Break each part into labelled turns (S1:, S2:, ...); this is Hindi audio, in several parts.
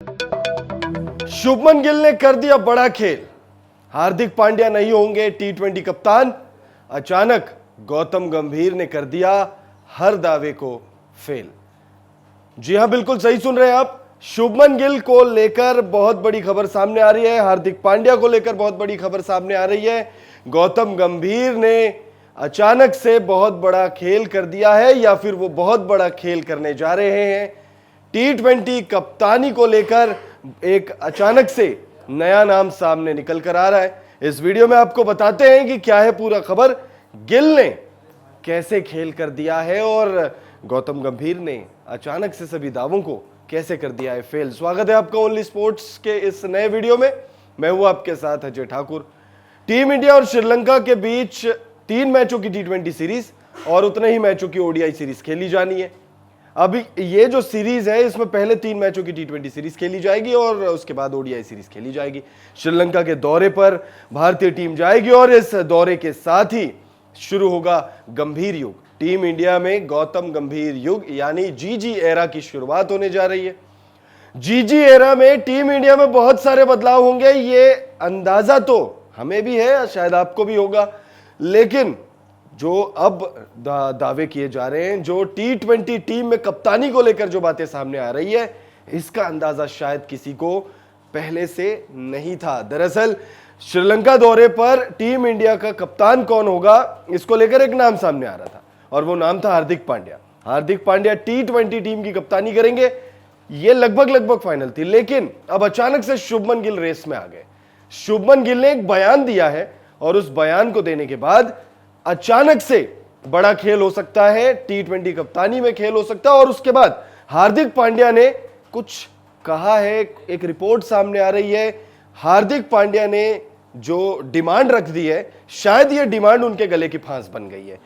S1: शुभमन गिल ने कर दिया बड़ा खेल। हार्दिक पांड्या नहीं होंगे टी20 कप्तान। अचानक गौतम गंभीर ने कर दिया हर दावे को फेल। जी हां, बिल्कुल सही सुन रहे हैं आप। शुभमन गिल को लेकर बहुत बड़ी खबर सामने आ रही है, हार्दिक पांड्या को लेकर बहुत बड़ी खबर सामने आ रही है। गौतम गंभीर ने अचानक से बहुत बड़ा खेल कर दिया है या फिर वो बहुत बड़ा खेल करने जा रहे हैं। टी20 कप्तानी को लेकर एक अचानक से नया नाम सामने निकल कर आ रहा है। इस वीडियो में आपको बताते हैं कि क्या है पूरा खबर, गिल ने कैसे खेल कर दिया है और गौतम गंभीर ने अचानक से सभी दावों को कैसे कर दिया है फेल। स्वागत है आपका ओनली स्पोर्ट्स के इस नए वीडियो में। मैं हूं आपके साथ अजय ठाकुर। टीम इंडिया और श्रीलंका के बीच 3 मैचों की टी20 सीरीज और उतने ही मैचों की ओडीआई सीरीज खेली जानी है। अभी ये जो सीरीज है इसमें पहले 3 मैचों की टी20 सीरीज खेली जाएगी और उसके बाद ओडीआई सीरीज खेली जाएगी। श्रीलंका के दौरे पर भारतीय टीम जाएगी और इस दौरे के साथ ही शुरू होगा गंभीर युग। टीम इंडिया में गौतम गंभीर युग यानी जीजी एरा की शुरुआत होने जा रही है। जीजी एरा में टीम इंडिया में बहुत सारे बदलाव होंगे, ये अंदाजा तो हमें भी है, शायद आपको भी होगा। लेकिन जो अब दावे किए जा रहे हैं, जो टी20 टीम में कप्तानी को लेकर जो बातें सामने आ रही है, इसका अंदाजा शायद किसी को पहले से नहीं था। दरअसल श्रीलंका दौरे पर टीम इंडिया का कप्तान कौन होगा, इसको लेकर एक नाम सामने आ रहा था और वो नाम था हार्दिक पांड्या। हार्दिक पांड्या टी20 टीम की कप्तानी करेंगे, ये लगभग फाइनल थी। लेकिन अब अचानक से शुभमन गिल रेस में आ गए। शुभमन गिल ने एक बयान दिया है और उस बयान को देने के बाद अचानक से बड़ा खेल हो सकता है, टी20 कप्तानी में खेल हो सकता है। और उसके बाद हार्दिक पांड्या ने कुछ कहा है, एक रिपोर्ट सामने आ रही है। हार्दिक पांड्या ने जो डिमांड रख दी है, शायद ये डिमांड उनके गले की फांस बन गई है।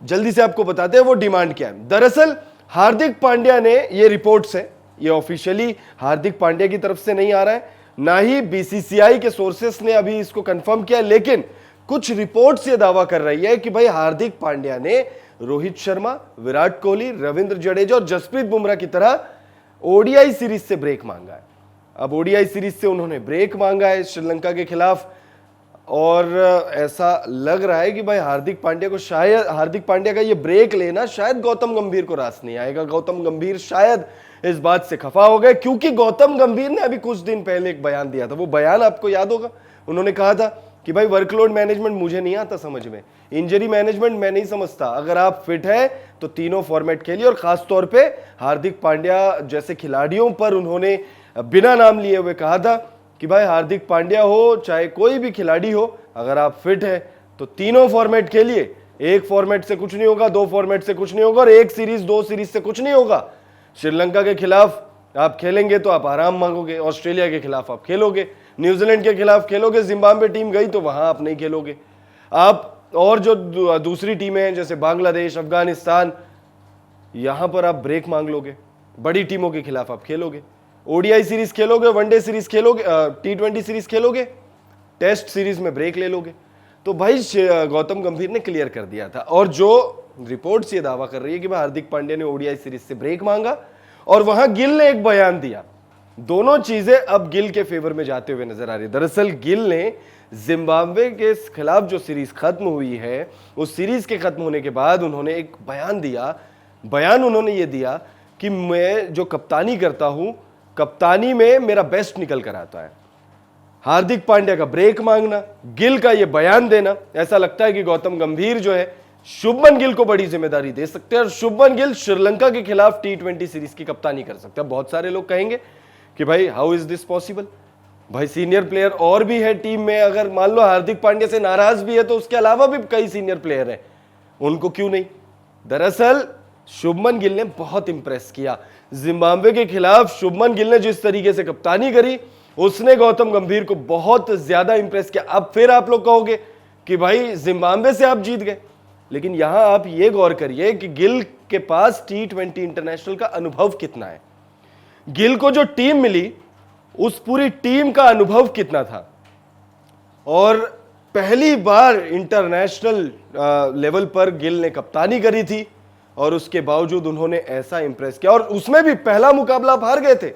S1: जल्दी से आपको बताते हैं वो डिमांड क्या है। दरअसल हार्दिक पांड्या ने, ये रिपोर्ट्स है, ये ऑफिशियली हार्दिक पांड्या की तरफ से नहीं आ रहा है, ना ही बीसीसीआई के सोर्सेस ने अभी इसको कंफर्म किया, लेकिन कुछ रिपोर्ट्स ये दावा कर रही है कि भाई हार्दिक पांड्या ने रोहित शर्मा, विराट कोहली, रविंद्र जडेजा और जसप्रीत बुमराह की तरह ओडीआई सीरीज से ब्रेक मांगा है। अब ओडीआई सीरीज से उन्होंने ब्रेक मांगा है श्रीलंका के खिलाफ और ऐसा लग रहा है कि भाई हार्दिक पांड्या को, शायद हार्दिक पांड्या का ये ब्रेक लेना शायद गौतम गंभीर को रास नहीं आएगा। गौतम गंभीर शायद इस बात से खफा हो गए, क्योंकि गौतम गंभीर ने अभी कुछ दिन पहले एक बयान दिया था। वो बयान आपको याद होगा, उन्होंने कहा था कि भाई वर्कलोड मैनेजमेंट मुझे नहीं आता समझ में, इंजरी मैनेजमेंट मैं नहीं समझता, अगर आप फिट है तो तीनों फॉर्मेट खेलिए। और खास तौर पे हार्दिक पांड्या जैसे खिलाड़ियों पर उन्होंने बिना नाम लिए हुए कहा था कि भाई हार्दिक पांड्या हो चाहे कोई भी खिलाड़ी हो, अगर आप फिट है तो तीनों फॉर्मेट खेलिए। एक फॉर्मेट से कुछ नहीं होगा, 2 फॉर्मेट से कुछ नहीं होगा और 1 सीरीज 2 सीरीज से कुछ नहीं होगा। श्रीलंका के खिलाफ आप खेलेंगे तो आप आराम मांगोगे, ऑस्ट्रेलिया के खिलाफ आप खेलोगे, न्यूजीलैंड के खिलाफ खेलोगे, जिम्बाब्वे टीम गई तो वहां आप नहीं खेलोगे। आप और जो दूसरी टीमें हैं जैसे बांग्लादेश, अफगानिस्तान, यहां पर आप ब्रेक मांग लोगे, बड़ी टीमों के खिलाफ आप खेलोगे, ओडीआई सीरीज खेलोगे, वनडे सीरीज खेलोगे, टी20 सीरीज खेलोगे, टेस्ट सीरीज में ब्रेक ले लोगे। तो भाई गौतम गंभीर ने क्लियर कर दिया था। और जो रिपोर्ट्स ये दावा कर रही है कि भाई हार्दिक पांड्या ने ओडीआई सीरीज से ब्रेक मांगा और वहां गिल ने एक बयान दिया, दोनों चीजें अब गिल के फेवर में जाते हुए नजर आ रही है। दरअसल गिल ने जिम्बाब्वे के खिलाफ जो सीरीज खत्म हुई है, उस सीरीज के खत्म होने के बाद उन्होंने एक बयान दिया। बयान उन्होंने ये दिया कि मैं जो कप्तानी करता हूं, कप्तानी में मेरा बेस्ट निकल कर आता है। हार्दिक पांड्या का ब्रेक मांगना, गिल का ये बयान देना, ऐसा लगता है कि गौतम गंभीर जो है शुभमन गिल को बड़ी जिम्मेदारी दे सकते हैं और शुभमन गिल श्रीलंका के खिलाफ टी20 सीरीज की कप्तानी कर सकते हैं। बहुत सारे लोग कहेंगे कि भाई हाउ इज दिस पॉसिबल, भाई सीनियर प्लेयर और भी है टीम में, अगर मान लो हार्दिक पांड्या से नाराज भी है तो उसके अलावा भी कई सीनियर प्लेयर हैं, उनको क्यों नहीं। दरअसल शुभमन गिल ने बहुत इंप्रेस किया जिम्बाब्वे के खिलाफ। शुभमन गिल ने जिस तरीके से कप्तानी करी, उसने गौतम गंभीर को बहुत ज्यादा इंप्रेस किया। अब फिर आप लोग कहोगे कि भाई जिम्बाब्वे से आप जीत गए, लेकिन यहां आप ये गौर करिए कि गिल के पास टी20 इंटरनेशनल का अनुभव कितना है। गिल को जो टीम मिली, उस पूरी टीम का अनुभव कितना था, और पहली बार इंटरनेशनल लेवल पर गिल ने कप्तानी करी थी और उसके बावजूद उन्होंने ऐसा इंप्रेस किया। और उसमें भी पहला मुकाबला आप हार गए थे,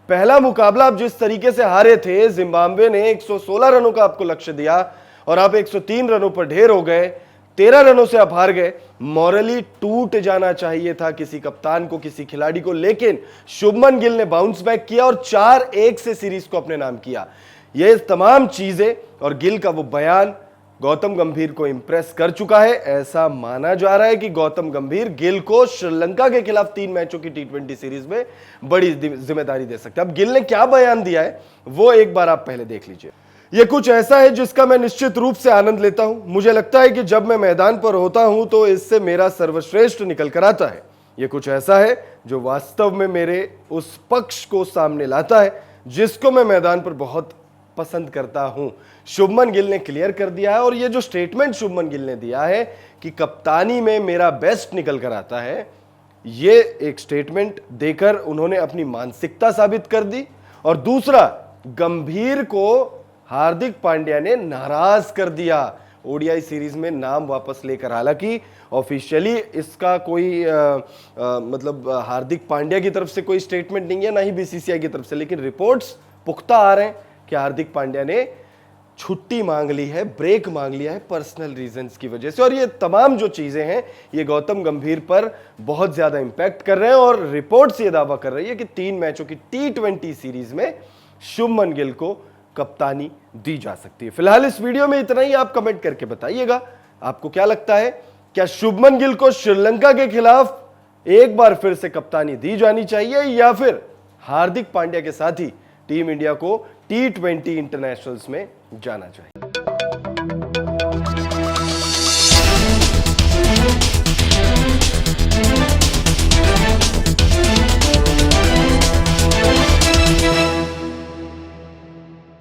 S1: पहला मुकाबला आप जिस तरीके से हारे थे, जिम्बाब्वे ने 116 रनों का आपको लक्ष्य दिया और आप 103 रनों पर ढेर हो गए, 13 रनों से आप हार गए। मॉरली टूट जाना चाहिए था किसी कप्तान को, किसी खिलाड़ी को, लेकिन शुभमन गिल ने बाउंस बैक किया और 4-1 से सीरीज को अपने नाम किया। ये तमाम चीजें और गिल का वो बयान गौतम गंभीर को इंप्रेस कर चुका है। ऐसा माना जा रहा है कि गौतम गंभीर गिल को श्रीलंका के खिलाफ 3 मैचों की T20 सीरीज में बड़ी जिम्मेदारी दे सकते हैं। अब गिल ने क्या बयान दिया है वो एक बार आप पहले देख लीजिए। यह कुछ ऐसा है जिसका मैं निश्चित रूप से आनंद लेता हूं। मुझे लगता है कि जब मैं मैदान पर होता हूं तो इससे मेरा सर्वश्रेष्ठ निकल कर आता है। यह कुछ ऐसा है जो वास्तव में मेरे उस पक्ष को सामने लाता है जिसको मैं मैदान पर बहुत पसंद करता हूं। शुभमन गिल ने क्लियर कर दिया है और ये जो स्टेटमेंट शुभमन गिल ने दिया है कि कप्तानी में मेरा बेस्ट निकल कर आता है, ये एक स्टेटमेंट देकर उन्होंने अपनी मानसिकता साबित कर दी। और दूसरा, गंभीर को हार्दिक पांड्या ने नाराज कर दिया ओडीआई सीरीज में नाम वापस लेकर। हालांकि ऑफिशियली इसका कोई मतलब हार्दिक पांड्या की तरफ से कोई स्टेटमेंट नहीं है, ना ही बीसीसीआई की तरफ से, लेकिन रिपोर्ट्स पुख्ता आ रहे हैं कि हार्दिक पांड्या ने छुट्टी मांग ली है, ब्रेक मांग लिया है पर्सनल रीजंस की वजह से। और ये तमाम जो चीजें हैं ये गौतम गंभीर पर बहुत ज्यादा इंपैक्ट कर रहे हैं और रिपोर्ट्स ये दावा कर रही है कि 3 मैचों की T20 सीरीज में शुभमन गिल को कप्तानी दी जा सकती है। फिलहाल इस वीडियो में इतना ही। आप कमेंट करके बताइएगा आपको क्या लगता है, क्या शुभमन गिल को श्रीलंका के खिलाफ एक बार फिर से कप्तानी दी जानी चाहिए या फिर हार्दिक पांड्या के साथ ही टीम इंडिया को T20 इंटरनेशनल्स में जाना चाहिए।